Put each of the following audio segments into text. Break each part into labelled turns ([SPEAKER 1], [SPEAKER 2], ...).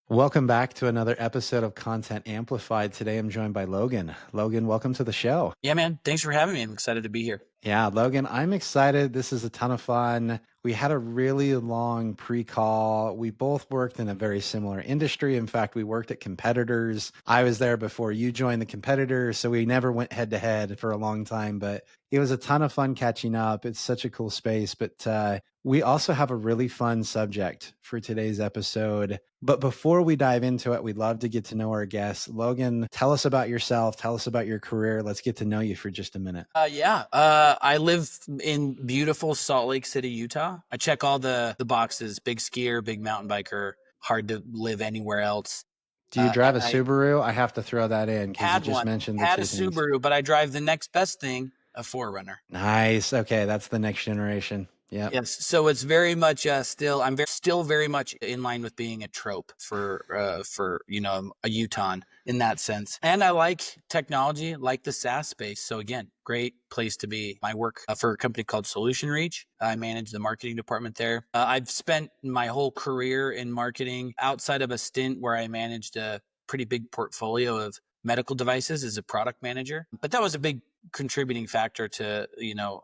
[SPEAKER 1] Welcome back to another episode of Content Amplified. Today I'm joined by Logan. Logan, welcome to the show.
[SPEAKER 2] Yeah, man. Thanks for having me. I'm excited to be here.
[SPEAKER 1] Yeah, Logan, I'm excited. This is a ton of fun. We had a really long pre-call. We both worked in a very similar industry. In fact, we worked at competitors. I was there before you joined the competitors, so we never went head to head for a long time, but it was a ton of fun catching up. It's such a cool space, but we also have a really fun subject for today's episode. But before we dive into it, we'd love to get to know our guests. Logan, tell us about yourself. Tell us about your career. Let's get to know you for just a minute.
[SPEAKER 2] I live in beautiful Salt Lake City, Utah. I check all the boxes: big skier, big mountain biker, hard to live anywhere else.
[SPEAKER 1] Do you drive a
[SPEAKER 2] And I
[SPEAKER 1] Subaru? I have to throw that in because you just mentioned the
[SPEAKER 2] had a
[SPEAKER 1] two things.
[SPEAKER 2] Subaru, but I drive the next best thing, a 4Runner.
[SPEAKER 1] Nice. Okay, that's the next generation. Yep.
[SPEAKER 2] Yes, so it's very much still very much in line with being a trope for a Utahn in that sense. And I like technology, like the SaaS space. So again, great place to be. I work for a company called Solutionreach. I manage the marketing department there. I've spent my whole career in marketing outside of a stint where I managed a pretty big portfolio of medical devices as a product manager. But that was a big contributing factor to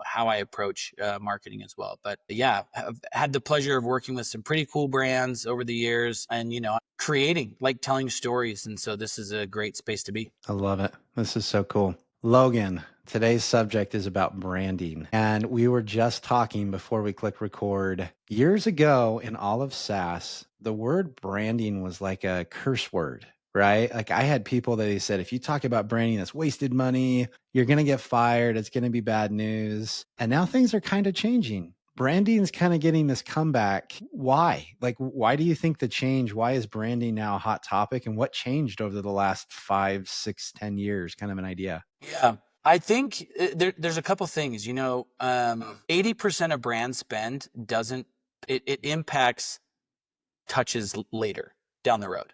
[SPEAKER 2] how I approach marketing as well. But yeah, I've had the pleasure of working with some pretty cool brands over the years, and creating, like telling stories. And so this is a great space to be.
[SPEAKER 1] I love it. This is so cool. Logan, today's subject is about branding. And we were just talking before we click record. Years ago in all of SaaS, the word branding was like a curse word, right? Like I had people that they said, if you talk about branding, that's wasted money. You're going to get fired. It's going to be bad news. And now things are kind of changing. Branding's kind of getting this comeback. Why? Like, why do you think the change? Why is branding now a hot topic? And what changed over the last 5, 6, 10 years? Kind of an idea.
[SPEAKER 2] Yeah. I think there's a couple things, 80% of brand spend it impacts touches later down the road.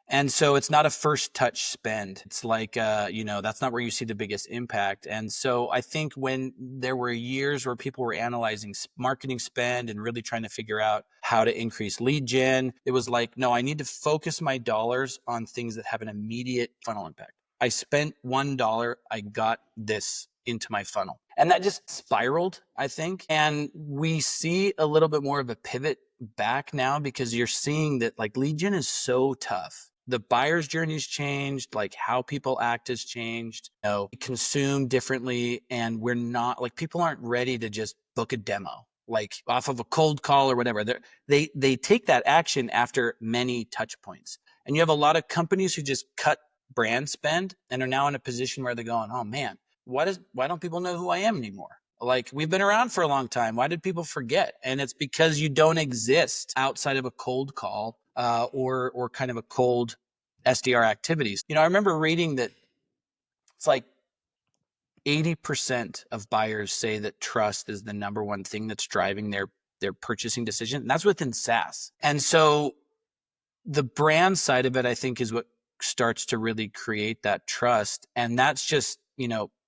[SPEAKER 2] And so it's not a first touch spend. It's like, that's not where you see the biggest impact. And so I think when there were years where people were analyzing marketing spend and really trying to figure out how to increase lead gen, it was like, no, I need to focus my dollars on things that have an immediate funnel impact. I spent $1, I got this into my funnel. And that just spiraled, I think. And we see a little bit more of a pivot back now because you're seeing that like lead gen is so tough. The buyer's journey's changed, like how people act has changed, consume differently. And we're not like, people aren't ready to just book a demo, like off of a cold call or whatever. They take that action after many touch points. And you have a lot of companies who just cut brand spend and are now in a position where they're going, oh man, why don't people know who I am anymore? Like we've been around for a long time. Why did people forget? And it's because you don't exist outside of a cold call or kind of a cold SDR activities. I remember reading that it's like 80% of buyers say that trust is the number one thing that's driving their purchasing decision. And that's within SaaS. And so the brand side of it, I think, is what starts to really create that trust. And that's just,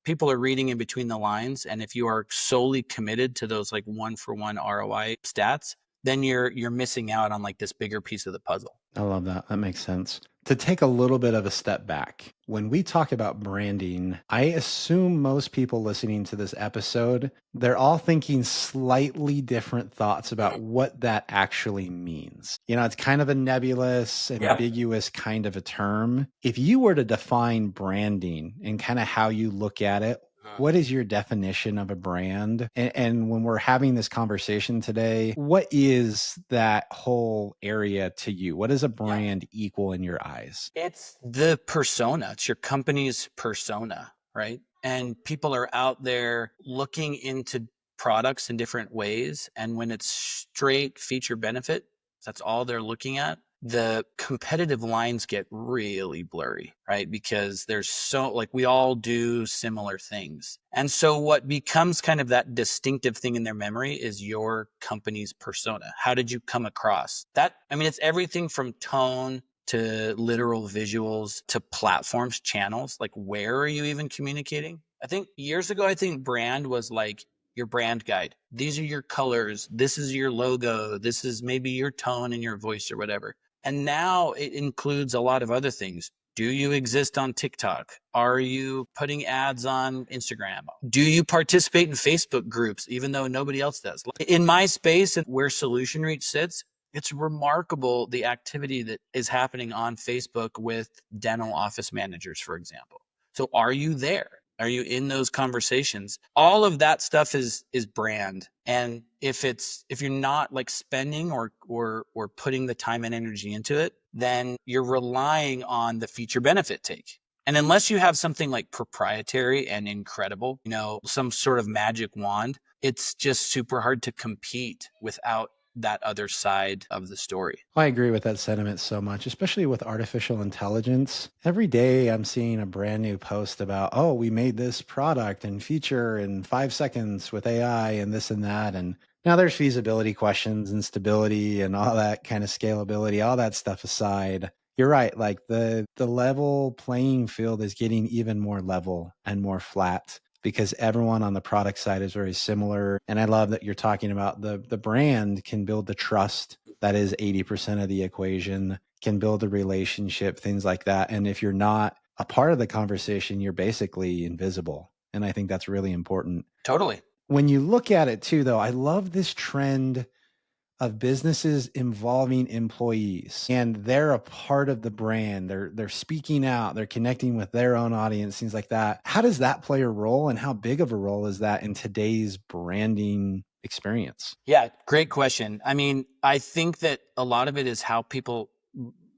[SPEAKER 2] people are reading in between the lines. And if you are solely committed to those like 1-for-1 ROI stats, then you're missing out on like this bigger piece of the puzzle.
[SPEAKER 1] I love that. That makes sense. To take a little bit of a step back, when we talk about branding, I assume most people listening to this episode, they're all thinking slightly different thoughts about what that actually means. It's kind of a nebulous, ambiguous kind of a term. If you were to define branding and kind of how you look at it, what is your definition of a brand? And when we're having this conversation today, what is that whole area to you? What does a brand equal in your eyes?
[SPEAKER 2] It's the persona. It's your company's persona, right? And people are out there looking into products in different ways. And when it's straight feature benefit, that's all they're looking at. The competitive lines get really blurry, right? Because there's we all do similar things. And so what becomes kind of that distinctive thing in their memory is your company's persona. How did you come across that? I mean, it's everything from tone to literal visuals to platforms, channels. Like, where are you even communicating? I think years ago, brand was like your brand guide. These are your colors. This is your logo. This is maybe your tone and your voice or whatever. And now it includes a lot of other things. Do you exist on TikTok? Are you putting ads on Instagram? Do you participate in Facebook groups, even though nobody else does? In my space and where Solutionreach sits, it's remarkable the activity that is happening on Facebook with dental office managers, for example. So are you there? Are you in those conversations? All of that stuff is brand. And if you're not like spending or putting the time and energy into it, then you're relying on the feature benefit take. And unless you have something like proprietary and incredible, some sort of magic wand, it's just super hard to compete without that other side of the story.
[SPEAKER 1] I agree with that sentiment so much, especially with artificial intelligence. Every day I'm seeing a brand new post about, oh, we made this product and feature in 5 seconds with AI and this and that. And now there's feasibility questions and stability and all that kind of scalability, all that stuff aside. You're right. Like the level playing field is getting even more level and more flat because everyone on the product side is very similar. And I love that you're talking about the brand can build the trust. That is 80% of the equation, can build a relationship, things like that. And if you're not a part of the conversation, you're basically invisible. And I think that's really important.
[SPEAKER 2] Totally.
[SPEAKER 1] When you look at it too, though, I love this trend of businesses involving employees, and they're a part of the brand. They're speaking out, they're connecting with their own audience, things like that. How does that play a role, and how big of a role is that in today's branding experience?
[SPEAKER 2] Yeah, great question. I mean, I think that a lot of it is how people,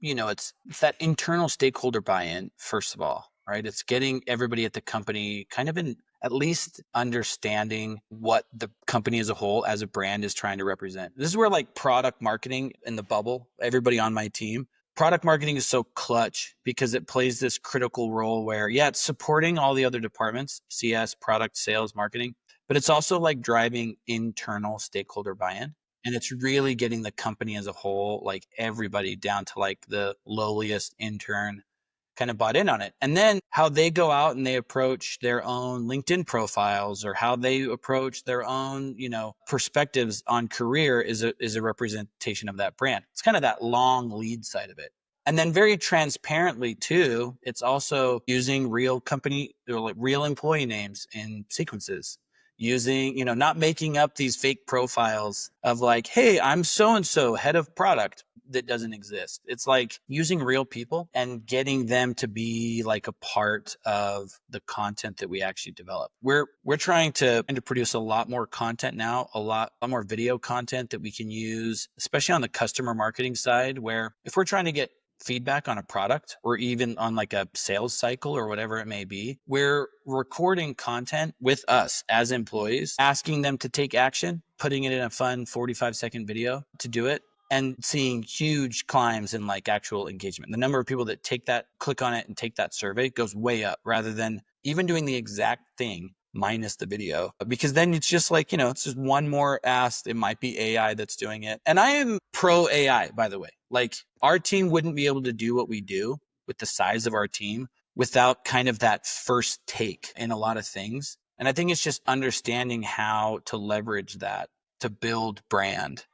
[SPEAKER 2] it's that internal stakeholder buy-in, first of all, right? It's getting everybody at the company kind of in at least understanding what the company as a whole, as a brand, is trying to represent. This is where like product marketing in the bubble, everybody on my team, product marketing is so clutch because it plays this critical role where, yeah, it's supporting all the other departments, CS, product, sales, marketing, but it's also like driving internal stakeholder buy-in. And it's really getting the company as a whole, like everybody down to like the lowliest intern, kind of bought in on it. And then how they go out and they approach their own LinkedIn profiles or how they approach their own, perspectives on career is a representation of that brand. It's kind of that long lead side of it. And then very transparently too, it's also using real company or like real employee names in sequences, using, not making up these fake profiles of like, hey, I'm so and so head of product, that doesn't exist. It's like using real people and getting them to be like a part of the content that we actually develop. We're trying to produce a lot more content now, a lot more video content that we can use, especially on the customer marketing side, where if we're trying to get feedback on a product or even on like a sales cycle or whatever it may be, we're recording content with us as employees, asking them to take action, putting it in a fun 45-second video to do it, and seeing huge climbs in like actual engagement. The number of people that take that, click on it and take that survey goes way up rather than even doing the exact thing minus the video, because then it's just like, it's just one more ask. It might be AI that's doing it. And I am pro AI, by the way. Like our team wouldn't be able to do what we do with the size of our team without kind of that first take in a lot of things. And I think it's just understanding how to leverage that to build brand,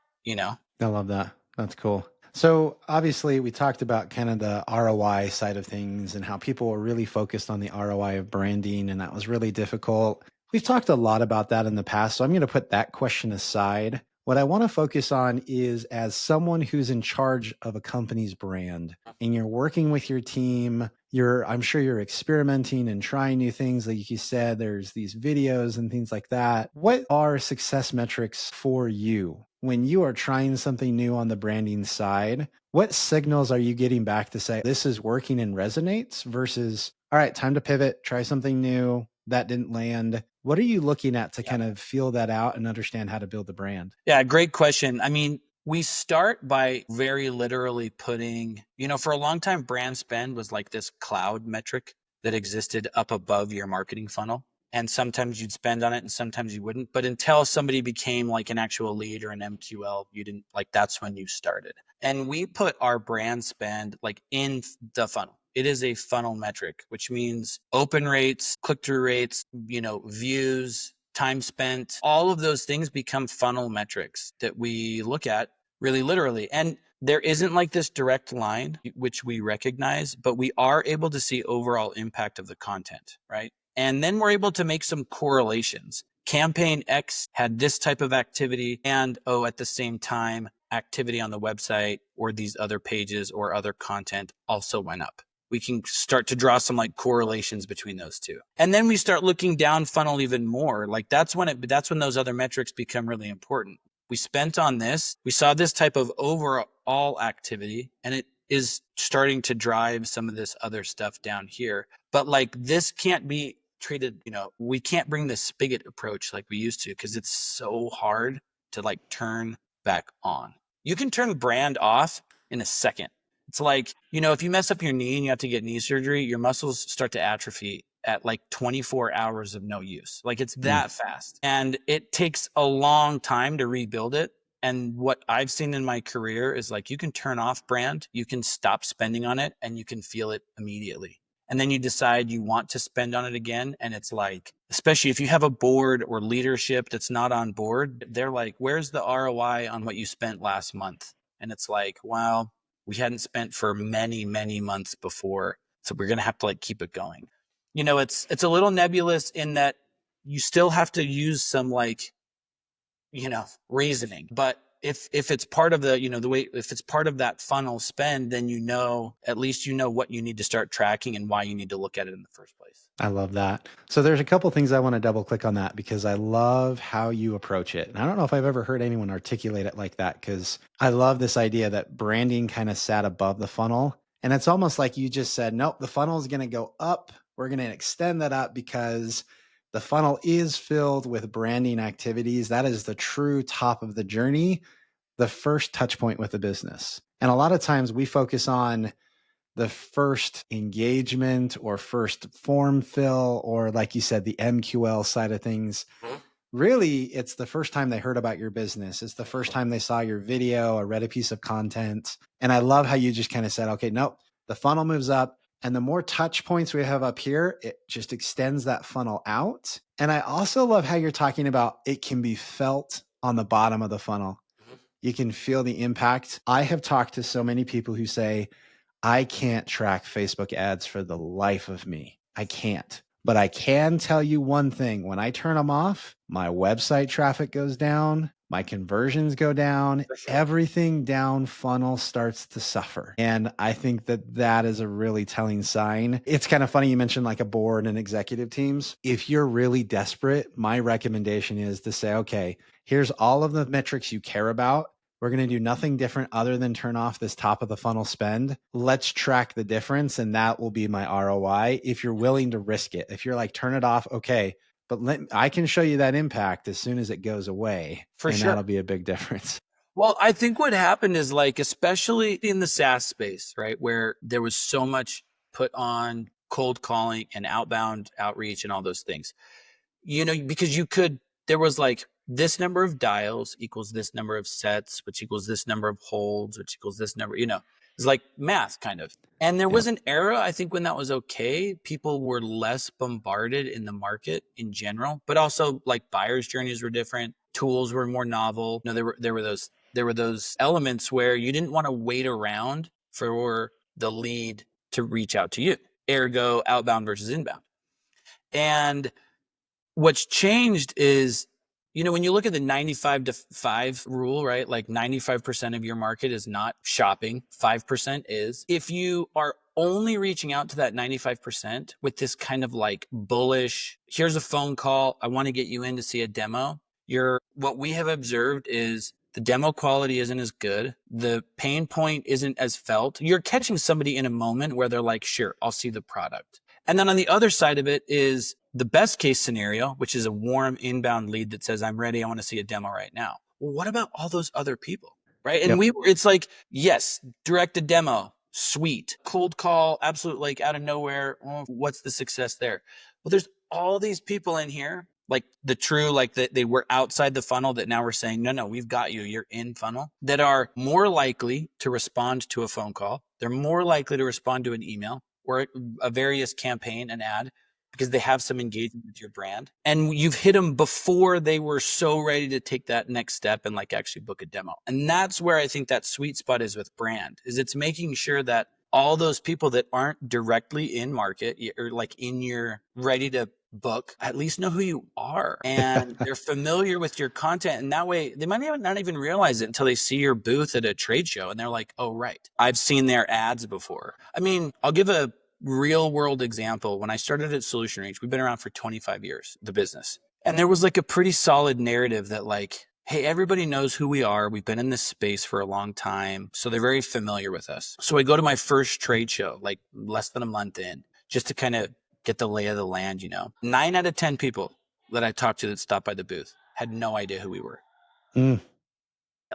[SPEAKER 1] I love that. That's cool. So obviously we talked about kind of the ROI side of things and how people were really focused on the ROI of branding, and that was really difficult. We've talked a lot about that in the past, so I'm going to put that question aside. What I want to focus on is as someone who's in charge of a company's brand and you're working with your team, I'm sure you're experimenting and trying new things. Like you said, there's these videos and things like that. What are success metrics for you when you are trying something new on the branding side? What signals are you getting back to say this is working and resonates versus, all right, time to pivot, try something new that didn't land? What are you looking at to kind of feel that out and understand how to build the brand?
[SPEAKER 2] Yeah, great question. I mean, we start by very literally putting, for a long time, brand spend was like this cloud metric that existed up above your marketing funnel. And sometimes you'd spend on it and sometimes you wouldn't. But until somebody became like an actual lead or an MQL, you didn't, like, that's when you started. And we put our brand spend like in the funnel. It is a funnel metric, which means open rates, click-through rates, views, time spent, all of those things become funnel metrics that we look at really literally. And there isn't like this direct line, which we recognize, but we are able to see overall impact of the content, right? And then we're able to make some correlations. Campaign X had this type of activity and, at the same time, activity on the website or these other pages or other content also went up. We can start to draw some like correlations between those two. And then we start looking down funnel even more. Like that's when those other metrics become really important. We spent on this, we saw this type of overall activity, and it is starting to drive some of this other stuff down here. But like this can't be treated, we can't bring the spigot approach like we used to because it's so hard to like turn back on. You can turn brand off in a second. It's like, if you mess up your knee and you have to get knee surgery, your muscles start to atrophy at like 24 hours of no use. Like it's that fast. And it takes a long time to rebuild it. And what I've seen in my career is like you can turn off brand, you can stop spending on it, and you can feel it immediately. And then you decide you want to spend on it again. And it's like, especially if you have a board or leadership that's not on board, they're like, where's the ROI on what you spent last month? And it's like, well, we hadn't spent for many, many months before. So we're going to have to like keep it going. It's a little nebulous in that you still have to use some like, reasoning, but if it's part of the, if it's part of that funnel spend, then at least what you need to start tracking and why you need to look at it in the first place.
[SPEAKER 1] I love that. So there's a couple things I want to double click on that because I love how you approach it. And I don't know if I've ever heard anyone articulate it like that because I love this idea that branding kind of sat above the funnel. And it's almost like you just said, nope, the funnel is going to go up. We're going to extend that up because the funnel is filled with branding activities. That is the true top of the journey, the first touch point with the business. And a lot of times we focus on the first engagement or first form fill, or like you said, the MQL side of things. Really, it's the first time they heard about your business. It's the first time they saw your video or read a piece of content. And I love how you just kind of said, okay, nope, the funnel moves up. And the more touch points we have up here, it just extends that funnel out. And I also love how you're talking about it can be felt on the bottom of the funnel. You can feel the impact. I have talked to so many people who say, I can't track Facebook ads for the life of me. I can't. But I can tell you one thing. When I turn them off, my website traffic goes down, my conversions go down, everything down funnel starts to suffer. And I think that is a really telling sign. It's kind of funny you mentioned like a board and executive teams. If you're really desperate, my recommendation is to say, okay, here's all of the metrics you care about. We're going to do nothing different other than turn off this top of the funnel spend. Let's track the difference, and that will be my ROI if you're willing to risk it. If you're like, turn it off, okay, but I can show you that impact as soon as it goes away.
[SPEAKER 2] For sure.
[SPEAKER 1] That'll be a big difference.
[SPEAKER 2] Well, I think what happened is like, especially in the SaaS space, right, where there was so much put on cold calling and outbound outreach and all those things, because there was like, this number of dials equals this number of sets, which equals this number of holds, which equals this number, it's like math kind of. And there was an era, I think, when that was okay. People were less bombarded in the market in general, but also like buyers' journeys were different. Tools were more novel. There were those elements where you didn't want to wait around for the lead to reach out to you. Ergo, outbound versus inbound. And what's changed is, when you look at the 95 to 5 rule, right? Like 95% of your market is not shopping, 5% is. If you are only reaching out to that 95% with this kind of like bullish, here's a phone call, I want to get you in to see a demo. What we have observed is the demo quality isn't as good. The pain point isn't as felt. You're catching somebody in a moment where they're like, sure, I'll see the product. And then on the other side of it is the best case scenario, which is a warm inbound lead that says, I'm ready. I want to see a demo right now. Well, what about all those other people? Right. And it's like, yes, direct a demo. Sweet. Cold call. Absolute, like out of nowhere. Oh, what's the success there? Well, there's all these people in here, like the true, like that they were outside the funnel that now we're saying, no, we've got you. You're in funnel, that are more likely to respond to a phone call. They're more likely to respond to an email or a various campaign, an ad. because they have some engagement with your brand, and you've hit them before they were so ready to take that next step and like actually book a demo. And that's where I think that sweet spot is with brand, is it's making sure that all those people that aren't directly in market or like in your ready to book at least know who you are, and they're familiar with your content. And that way they might not even realize it until they see your booth at a trade show and they're like, oh, right, I've seen their ads before. I mean, I'll give a real world example. When I started at Solutionreach, we've been around for 25 years, the business. And there was like a pretty solid narrative that like, hey, everybody knows who we are. We've been in this space for a long time. So they're very familiar with us. So I go to my first trade show, like less than a month in, just to kind of get the lay of the land, 9 out of 10 people that I talked to that stopped by the booth had no idea who we were.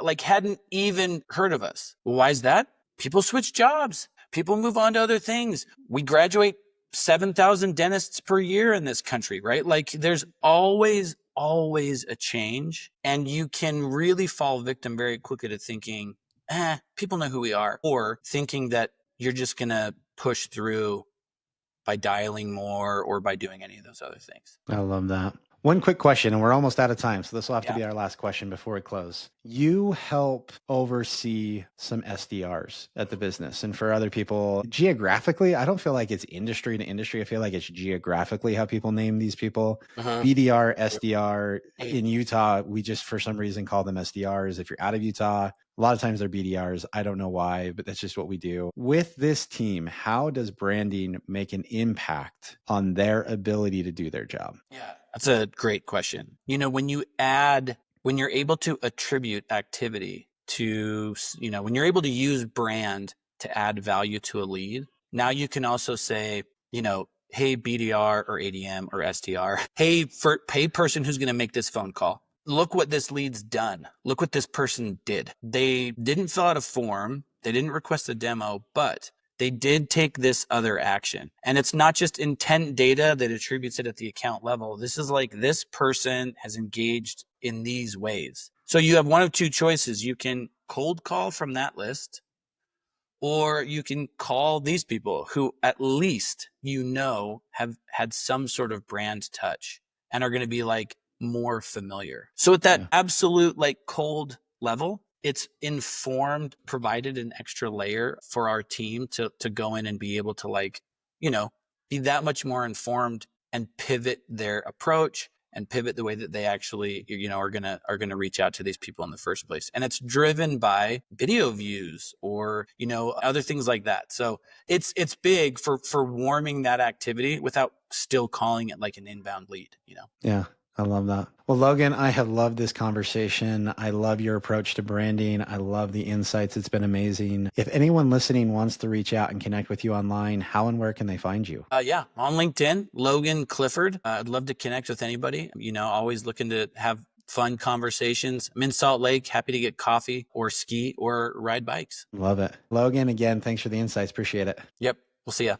[SPEAKER 2] Like hadn't even heard of us. Why is that? People switch jobs. People move on to other things. We graduate 7,000 dentists per year in this country, right? Like there's always a change, and you can really fall victim very quickly to thinking, people know who we are, or thinking that you're just going to push through by dialing more or by doing any of those other things.
[SPEAKER 1] I love that. One quick question, and we're almost out of time, so this will have to be our last question before we close. You help oversee some SDRs at the business, and for other people, geographically, I don't feel like it's industry to industry. I feel like it's geographically how people name these people. BDR, SDR. In Utah, we just, for some reason, call them SDRs. If you're out of Utah, a lot of times they're BDRs. I don't know why, but that's just what we do. With this team, how does branding make an impact on their ability to do their job?
[SPEAKER 2] Yeah, that's a great question. When you're able to attribute activity to, when you're able to use brand to add value to a lead, now you can also say, hey, BDR or ADM or SDR, hey person who's going to make this phone call, look what this lead's done. Look what this person did. They didn't fill out a form. They didn't request a demo, but they did take this other action. And it's not just intent data that attributes it at the account level. This is like, this person has engaged in these ways. So you have one of two choices. You can cold call from that list, or you can call these people who at least, have had some sort of brand touch and are going to be like more familiar. So at that absolute like cold level, it's informed, provided an extra layer for our team to go in and be able to like, be that much more informed and pivot their approach and pivot the way that they actually, are gonna reach out to these people in the first place. And it's driven by video views or, other things like that. So it's big for warming that activity without still calling it like an inbound lead,
[SPEAKER 1] Yeah. I love that. Well, Logan, I have loved this conversation. I love your approach to branding. I love the insights. It's been amazing. If anyone listening wants to reach out and connect with you online, how and where can they find you?
[SPEAKER 2] Yeah, on LinkedIn, Logan Clifford. I'd love to connect with anybody. Always looking to have fun conversations. I'm in Salt Lake, happy to get coffee or ski or ride bikes.
[SPEAKER 1] Love it. Logan, again, thanks for the insights. Appreciate it.
[SPEAKER 2] Yep. We'll see ya.